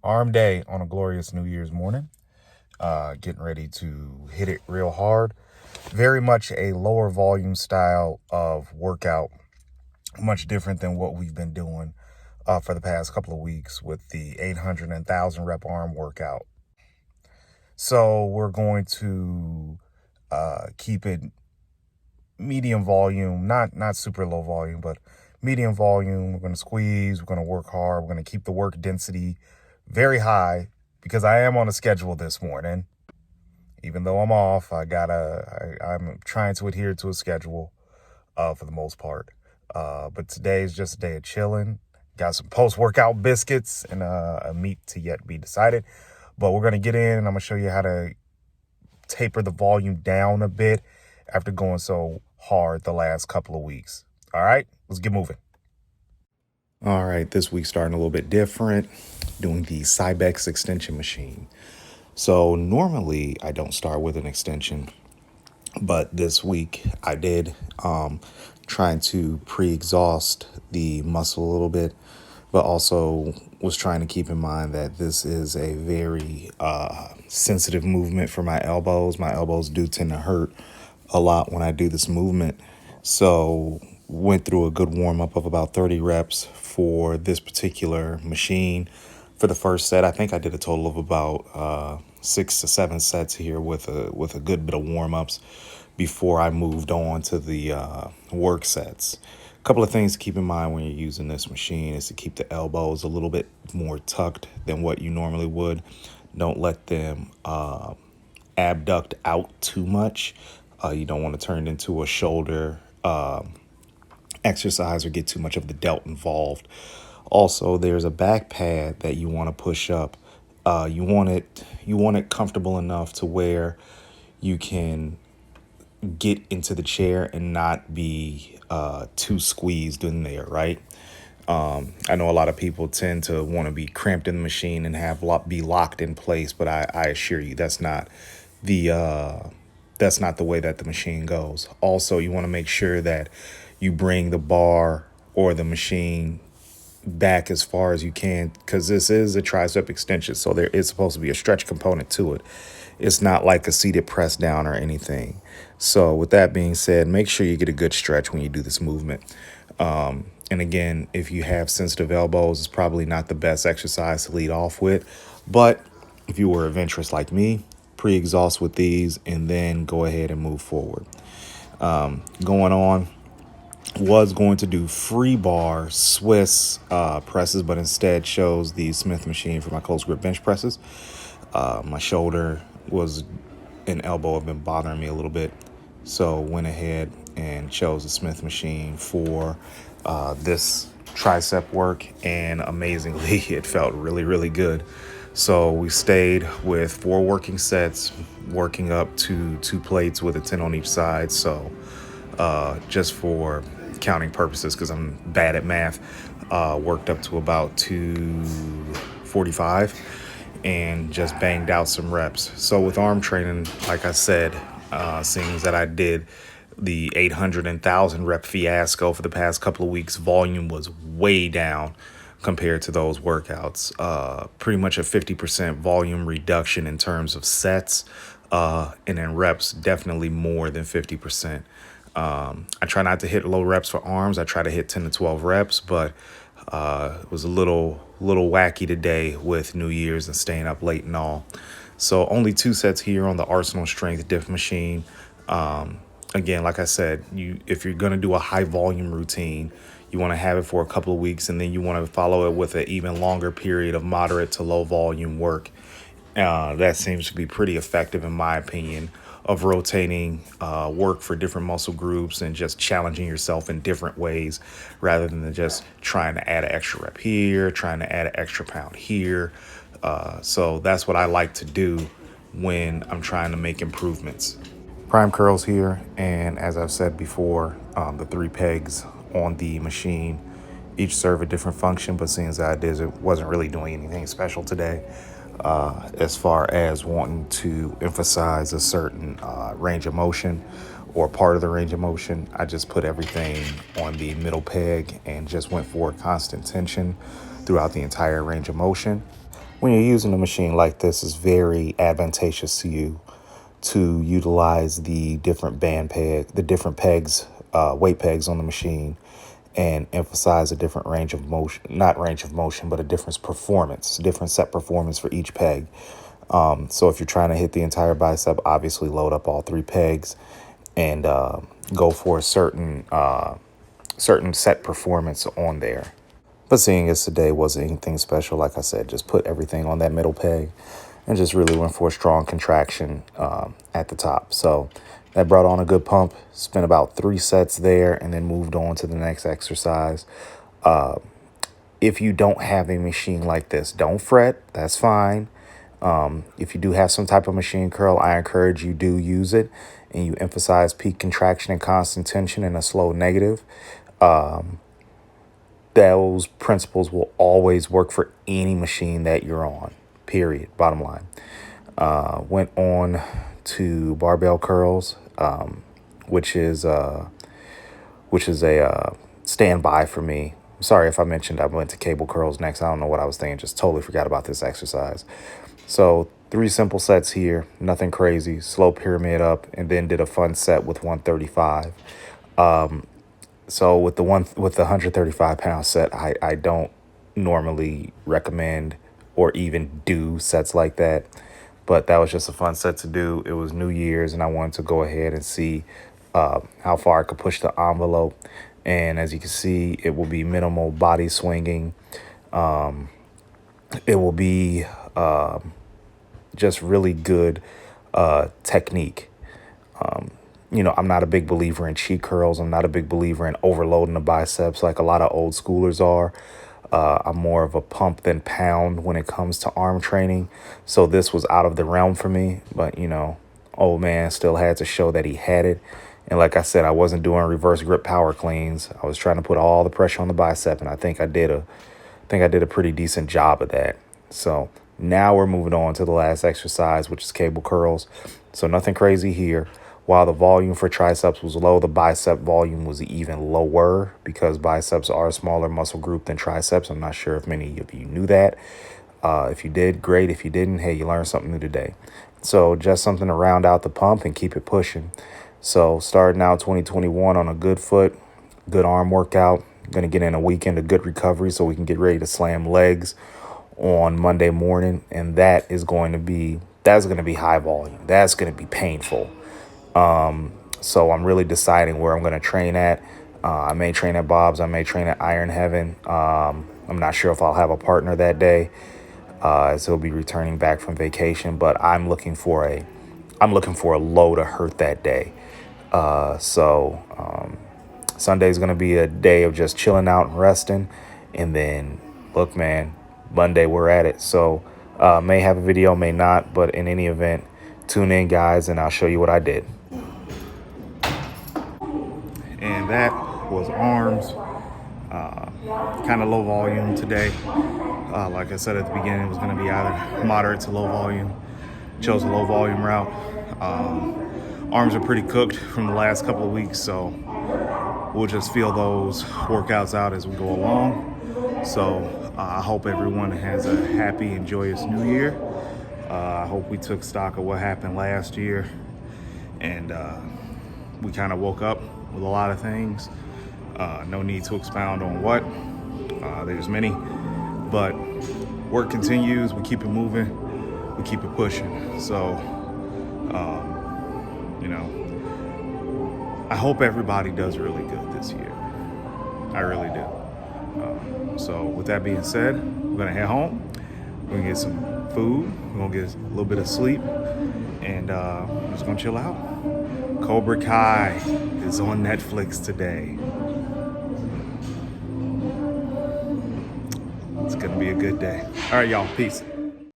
Arm day on a glorious New Year's morning. Getting ready to hit it real hard. Very much a lower volume style of workout, much different than what we've been doing for the past couple of weeks with the 800 and 1,000 rep arm workout. So we're going to keep it medium volume, not super low volume, but medium volume. We're going to squeeze, we're going to work hard, we're going to keep the work density very high because I am on a schedule this morning. Even though I'm off, I'm trying to adhere to a schedule for the most part. But today is just a day of chilling. Got some post-workout biscuits and a meat to yet be decided. But we're going to get in and I'm going to show you how to taper the volume down a bit after going so hard the last couple of weeks. All right, let's get moving. All right, this week starting a little bit different, doing the Tricep Extension machine. So normally I don't start with an extension, but this week I did, trying to pre-exhaust the muscle a little bit, but also was trying to keep in mind that this is a very sensitive movement for my elbows. My elbows do tend to hurt a lot when I do this movement. So went through a good warm up of about 30 reps for this particular machine. For the first set, I think I did a total of about 6 to 7 sets here with a good bit of warm ups before I moved on to the work sets. A couple of things to keep in mind when you're using this machine is to keep the elbows a little bit more tucked than what you normally would. Don't let them abduct out too much. You don't want to turn it into a shoulder exercise or get too much of the delt involved. Also, there's a back pad that you want to push up. You want it comfortable enough to where you can get into the chair and not be too squeezed in there, right? I know a lot of people tend to want to be cramped in the machine and be locked in place, but I assure you that's not the way that the machine goes. Also, you want to make sure that you bring the bar or the machine back as far as you can, because this is a tricep extension, so there is supposed to be a stretch component to it. It's not like a seated press down or anything. So with that being said, make sure you get a good stretch when you do this movement. And again, if you have sensitive elbows, it's probably not the best exercise to lead off with. But if you were adventurous like me, pre-exhaust with these and then go ahead and move forward. Going on, was going to do free bar Swiss presses, but instead chose the Smith machine for my close grip bench presses. My shoulder and elbow have been bothering me a little bit, so went ahead and chose the Smith machine for this tricep work, and amazingly it felt really, really good. So we stayed with 4 working sets, working up to 2 plates with a 10 on each side. So just for counting purposes, because I'm bad at math, worked up to about 245 and just banged out some reps. So with arm training, like I said, seeing that I did the 800 and 1,000 rep fiasco for the past couple of weeks, volume was way down compared to those workouts. Pretty much a 50% volume reduction in terms of sets, and then reps definitely more than 50%. I try not to hit low reps for arms. I try to hit 10 to 12 reps, but it was a little wacky today with New Year's and staying up late and all. So only 2 sets here on the Arsenal Strength diff machine. Again, like I said, if you're going to do a high volume routine, you want to have it for a couple of weeks, and then you want to follow it with an even longer period of moderate to low volume work. That seems to be pretty effective, in my opinion, of rotating work for different muscle groups and just challenging yourself in different ways, rather than just trying to add an extra rep here, trying to add an extra pound here. So that's what I like to do when I'm trying to make improvements. Prime curls here, and as I've said before, the 3 pegs on the machine each serve a different function, but seeing as I wasn't really doing anything special today, as far as wanting to emphasize a certain range of motion or part of the range of motion, I just put everything on the middle peg and just went for constant tension throughout the entire range of motion. when you're using a machine like this, it's very advantageous to you to utilize the different pegs, weight pegs on the machine, and emphasize a different range of motion, not range of motion, but a different set performance for each peg. So if you're trying to hit the entire bicep, obviously load up all 3 pegs and go for a certain set performance on there. But seeing as today wasn't anything special, like I said, just put everything on that middle peg and just really went for a strong contraction at the top. So that brought on a good pump, spent about 3 sets there, and then moved on to the next exercise. If you don't have a machine like this, don't fret. That's fine. If you do have some type of machine curl, I encourage you do use it, and you emphasize peak contraction and constant tension and a slow negative. Those principles will always work for any machine that you're on, period, bottom line. Went on to barbell curls, which is a standby for me. Sorry if I mentioned I went to cable curls next. I don't know what I was thinking. Just totally forgot about this exercise. So 3 simple sets here, nothing crazy, slow pyramid up, and then did a fun set with 135. So with the 135-pound set, I don't normally recommend or even do sets like that. But that was just a fun set to do. It was New Year's, and I wanted to go ahead and see how far I could push the envelope. And as you can see, it will be minimal body swinging. It will be just really good technique. I'm not a big believer in cheat curls. I'm not a big believer in overloading the biceps like a lot of old schoolers are. I'm more of a pump than pound when it comes to arm training. So this was out of the realm for me. But, old man still had to show that he had it. And like I said, I wasn't doing reverse grip power cleans. I was trying to put all the pressure on the bicep, and I think I did a pretty decent job of that. So now we're moving on to the last exercise, which is cable curls. So nothing crazy here. While the volume for triceps was low, the bicep volume was even lower because biceps are a smaller muscle group than triceps. I'm not sure if many of you knew that. If you did, great. If you didn't, hey, you learned something new today. So just something to round out the pump and keep it pushing. So starting out 2021 on a good foot, good arm workout. Going to get in a weekend of good recovery so we can get ready to slam legs on Monday morning. And that's going to be high volume. That's going to be painful. So I'm really deciding where I'm going to train at. I may train at Bob's. I may train at Iron Heaven. I'm not sure if I'll have a partner that day, as he'll be returning back from vacation, but I'm looking for a low to hurt that day. Sunday is going to be a day of just chilling out and resting. And then look, man, Monday we're at it. So, may have a video, may not, but in any event, tune in, guys, and I'll show you what I did. And that was arms, kind of low volume today. Like I said at the beginning, it was going to be either moderate to low volume. Chose a low volume route. Arms are pretty cooked from the last couple of weeks, so we'll just feel those workouts out as we go along. So I hope everyone has a happy and joyous new year. I hope we took stock of what happened last year, and we kind of woke up with a lot of things. No need to expound on what. There's many, but work continues. We keep it moving. We keep it pushing. So, I hope everybody does really good this year. I really do. So with that being said, we're going to head home. We're going to get some food. We're going to get a little bit of sleep. And we're just going to chill out. Cobra Kai is on Netflix today. It's going to be a good day. All right, y'all. Peace.